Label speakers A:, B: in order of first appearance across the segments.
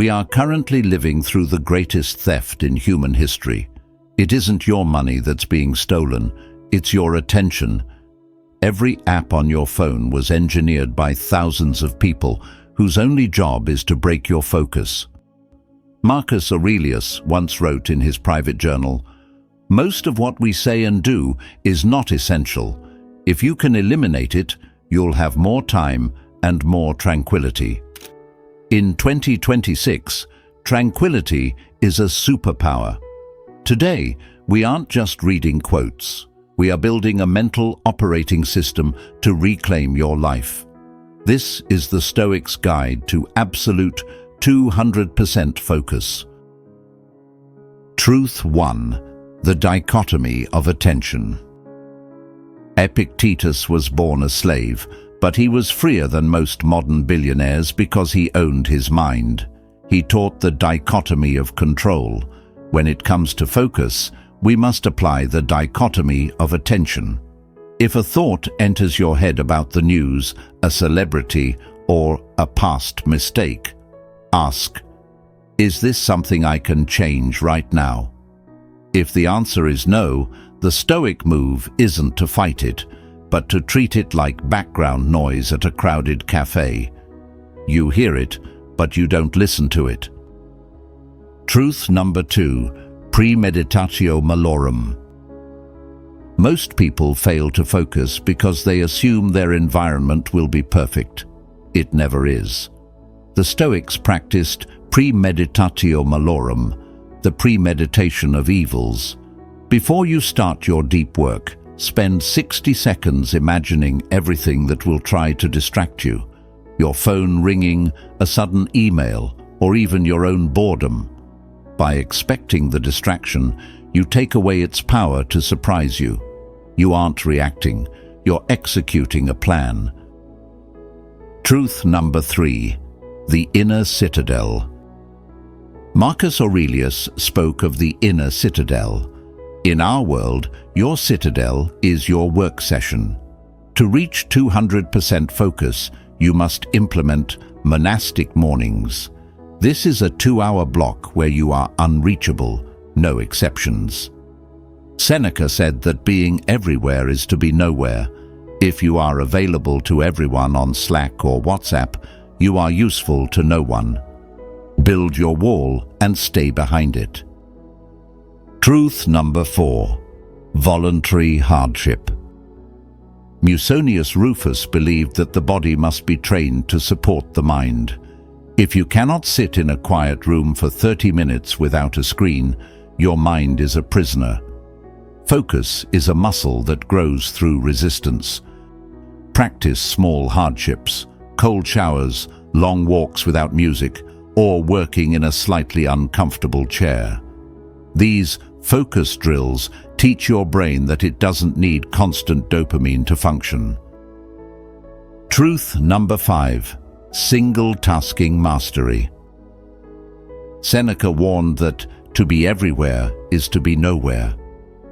A: We are currently living through the greatest theft in human history. It isn't your money that's being stolen, it's your attention. Every app on your phone was engineered by thousands of people whose only job is to break your focus. Marcus Aurelius once wrote in his private journal, "Most of what we say and do is not essential. If you can eliminate it, you'll have more time and more tranquility." In 2026, tranquility is a superpower. Today, we aren't just reading quotes. We are building a mental operating system to reclaim your life. This is the Stoic's guide to absolute 200% focus. Truth 1. The dichotomy of attention. Epictetus was born a slave, but he was freer than most modern billionaires because he owned his mind. He taught the dichotomy of control. When it comes to focus, we must apply the dichotomy of attention. If a thought enters your head about the news, a celebrity, or a past mistake, ask, "Is this something I can change right now?" If the answer is no, the Stoic move isn't to fight it, but to treat it like background noise at a crowded cafe. You hear it, but you don't listen to it. Truth number 2. Premeditatio malorum. Most people fail to focus because they assume their environment will be perfect. It never is. The Stoics practiced premeditatio malorum, the premeditation of evils. Before you start your deep work, spend 60 seconds imagining everything that will try to distract you. Your phone ringing, a sudden email, or even your own boredom. By expecting the distraction, you take away its power to surprise you. You aren't reacting, you're executing a plan. Truth number 3. The inner citadel. Marcus Aurelius spoke of the inner citadel. In our world, your citadel is your work session. To reach 200% focus, you must implement monastic mornings. This is a 2-hour block where you are unreachable, no exceptions. Seneca said that being everywhere is to be nowhere. If you are available to everyone on Slack or WhatsApp, you are useful to no one. Build your wall and stay behind it. Truth number 4. Voluntary hardship. Musonius Rufus believed that the body must be trained to support the mind. If you cannot sit in a quiet room for 30 minutes without a screen, your mind is a prisoner. Focus is a muscle that grows through resistance. Practice small hardships, cold showers, long walks without music, or working in a slightly uncomfortable chair. These focus drills teach your brain that it doesn't need constant dopamine to function. Truth number 5. Single-tasking mastery. Seneca warned that to be everywhere is to be nowhere.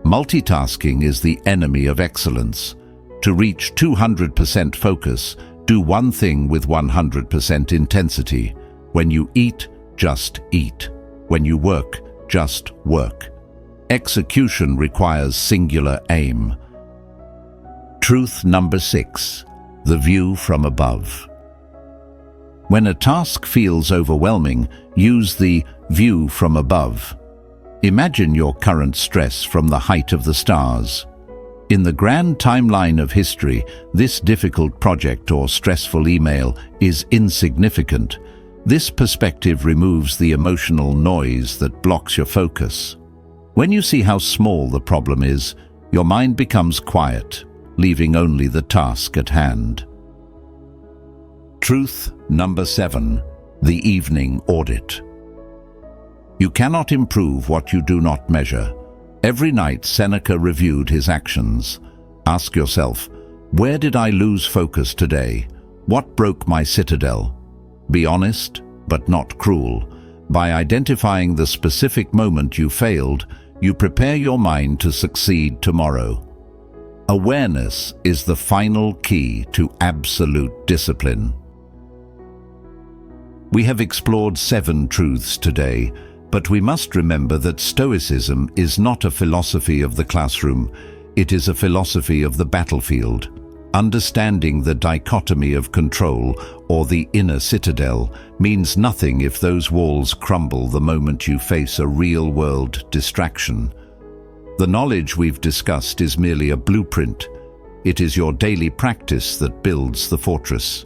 A: Multitasking is the enemy of excellence. To reach 200% focus, do one thing with 100% intensity. When you eat, just eat. When you work, just work. Execution requires singular aim. Truth number 6. The view from above. When a task feels overwhelming, use the view from above. Imagine your current stress from the height of the stars. In the grand timeline of history, this difficult project or stressful email is insignificant. This perspective removes the emotional noise that blocks your focus. When you see how small the problem is, your mind becomes quiet, leaving only the task at hand. Truth number 7. The evening audit. You cannot improve what you do not measure. Every night Seneca reviewed his actions. Ask yourself, where did I lose focus today? What broke my citadel? Be honest, but not cruel. By identifying the specific moment you failed, you prepare your mind to succeed tomorrow. Awareness is the final key to absolute discipline. We have explored 7 truths today, but we must remember that Stoicism is not a philosophy of the classroom. It is a philosophy of the battlefield. Understanding the dichotomy of control, or the inner citadel, means nothing if those walls crumble the moment you face a real-world distraction. The knowledge we've discussed is merely a blueprint. It is your daily practice that builds the fortress.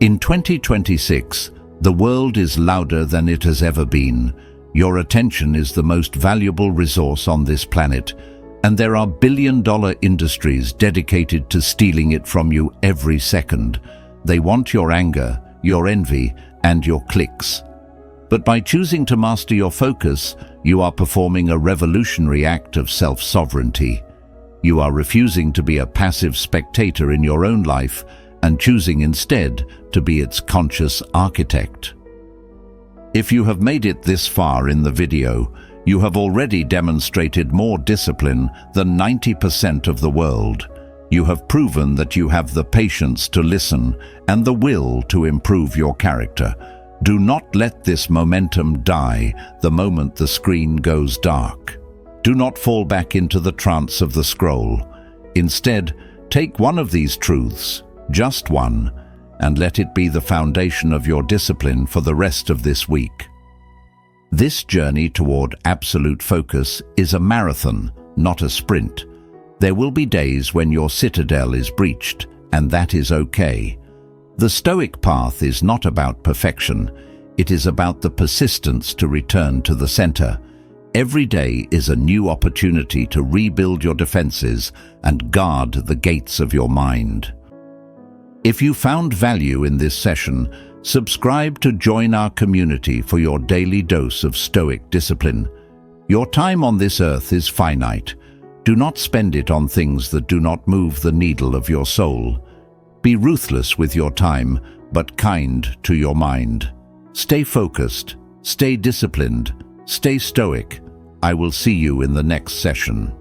A: In 2026, the world is louder than it has ever been. Your attention is the most valuable resource on this planet, and there are billion-dollar industries dedicated to stealing it from you every second. They want your anger, your envy, and your clicks. But by choosing to master your focus, you are performing a revolutionary act of self-sovereignty. You are refusing to be a passive spectator in your own life and choosing instead to be its conscious architect. If you have made it this far in the video, you have already demonstrated more discipline than 90% of the world. You have proven that you have the patience to listen and the will to improve your character. Do not let this momentum die the moment the screen goes dark. Do not fall back into the trance of the scroll. Instead, take one of these truths, just one, and let it be the foundation of your discipline for the rest of this week. This journey toward absolute focus is a marathon, not a sprint. There will be days when your citadel is breached, and that is okay. The Stoic path is not about perfection. It is about the persistence to return to the center. Every day is a new opportunity to rebuild your defenses and guard the gates of your mind. If you found value in this session, subscribe to join our community for your daily dose of Stoic discipline. Your time on this earth is finite. Do not spend it on things that do not move the needle of your soul. Be ruthless with your time, but kind to your mind. Stay focused, stay disciplined, stay stoic. I will see you in the next session.